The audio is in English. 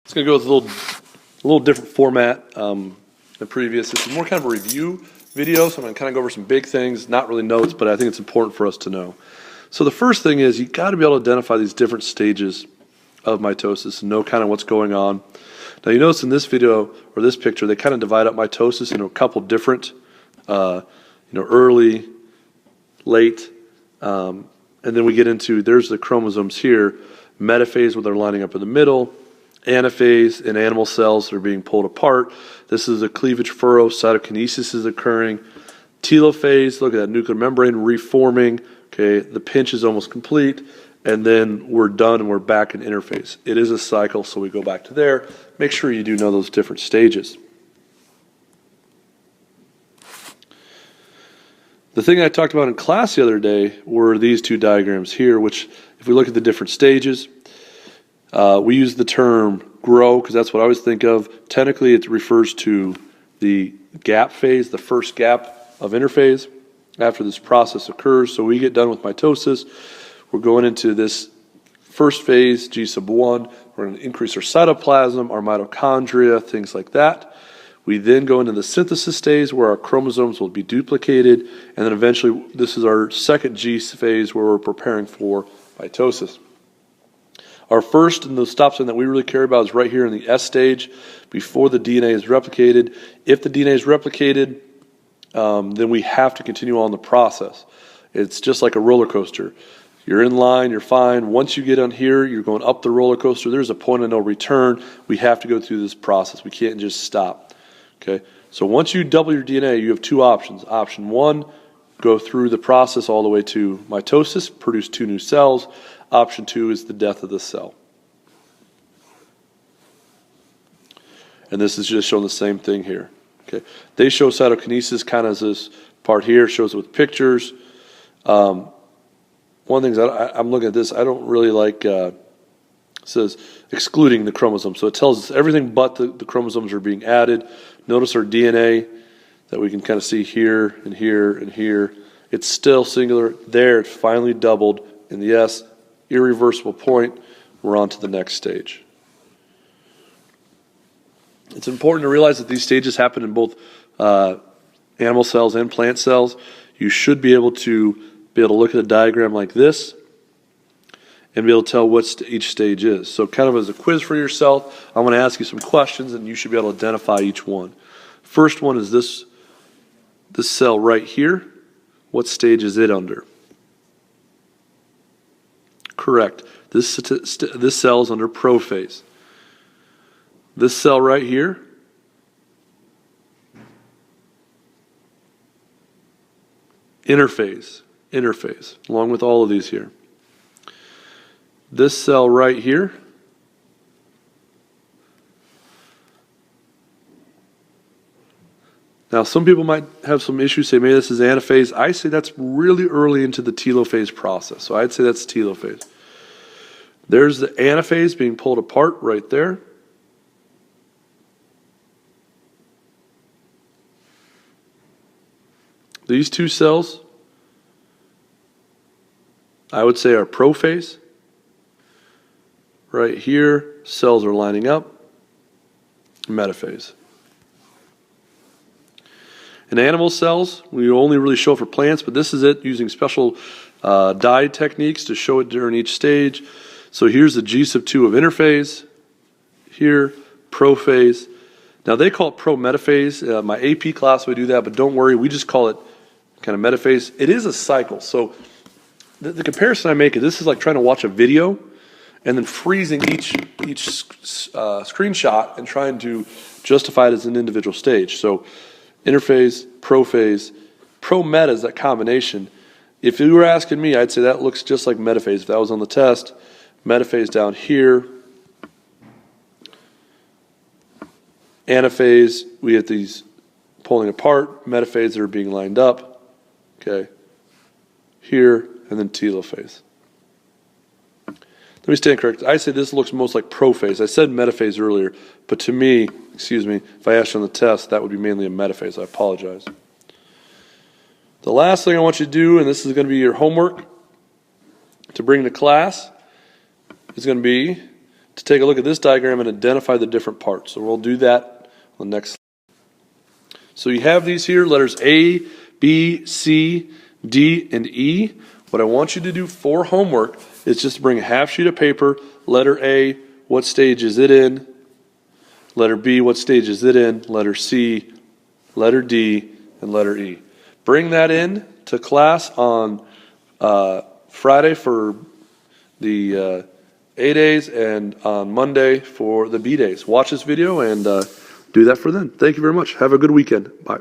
It's going to go with a little different format than previous. It's more kind of a review video, so I'm going to kind of go over some big things, not really notes, but I think it's important for us to know. So the first thing is you got to be able to identify these different stages of mitosis and know kind of what's going on. Now you notice in this video or this picture, they kind of divide up mitosis into a couple different, early, late, and then we get into, there's the chromosomes here, metaphase where they're lining up in the middle, anaphase in animal cells that are being pulled apart. This is a cleavage furrow, cytokinesis is occurring. Telophase, look at that nuclear membrane reforming. Okay, the pinch is almost complete, and then we're done and we're back in interphase. It is a cycle, so we go back to there. Make sure you do know those different stages. The thing I talked about in class the other day were these two diagrams here, which if we look at the different stages, we use the term grow because that's what I always think of. Technically, it refers to the gap phase, the first gap of interphase after this process occurs. So we get done with mitosis. We're going into this first phase, G sub 1. We're going to increase our cytoplasm, our mitochondria, things like that. We then go into the synthesis stage where our chromosomes will be duplicated. And then eventually, this is our second G phase where we're preparing for mitosis. Our first and the stop sign that we really care about is right here in the S stage before the DNA is replicated. If the DNA is replicated, then we have to continue on the process. It's just like a roller coaster. You're in line, you're fine. Once you get on here, you're going up the roller coaster. There's a point of no return. We have to go through this process. We can't just stop. Okay. So once you double your DNA, you have two options. Option one, go through the process all the way to mitosis, produce 2 new cells. Option 2 is the death of the cell. And this is just showing the same thing here. Okay. They show cytokinesis kind of as this part here, shows it with pictures. One thing is I'm looking at this, I don't really like, it says excluding the chromosomes. So it tells us everything but the chromosomes are being added. Notice our DNA that we can kind of see here and here and here. It's still singular. There, it finally doubled in the S. Irreversible point. We're on to the next stage. It's important to realize that these stages happen in both animal cells and plant cells. You should be able to look at a diagram like this and be able to tell what each stage is. So kind of as a quiz for yourself, I'm going to ask you some questions and you should be able to identify each one. First one is this cell right here. What stage is it under? Correct. This cell is under prophase. This cell right here, interphase, along with all of these here. This cell right here, now some people might have some issues, say maybe this is anaphase. I say that's really early into the telophase process, so I'd say that's telophase. There's the anaphase being pulled apart right there. These two cells, I would say, are prophase. Right here, cells are lining up. Metaphase. In animal cells, we only really show it for plants, but this is it using special dye techniques to show it during each stage. So here's the G sub 2 of interphase. Here, prophase. Now they call it prometaphase. My AP class would do that, but don't worry, we just call it kind of metaphase. It is a cycle. So the comparison I make is this is like trying to watch a video and then freezing each screenshot and trying to justify it as an individual stage. So interphase, prophase, prometa is that combination. If you were asking me, I'd say that looks just like metaphase. If that was on the test, metaphase down here. Anaphase, we get these pulling apart. Metaphase that are being lined up. Okay. Here, and then telophase. Let me stand corrected. I say this looks most like prophase. I said metaphase earlier, but to me, if I asked you on the test, that would be mainly a metaphase. I apologize. The last thing I want you to do, and this is going to be your homework to bring to class, is going to be to take a look at this diagram and identify the different parts. So we'll do that on the next slide. So you have these here, letters A, B, C, D, and E. What I want you to do for homework is just bring a half sheet of paper. Letter A, what stage is it in? Letter B, what stage is it in? Letter C, letter D, and letter E. Bring that in to class on Friday for the A days and on Monday for the B days. Watch this video and do that for then. Thank you very much. Have a good weekend. Bye.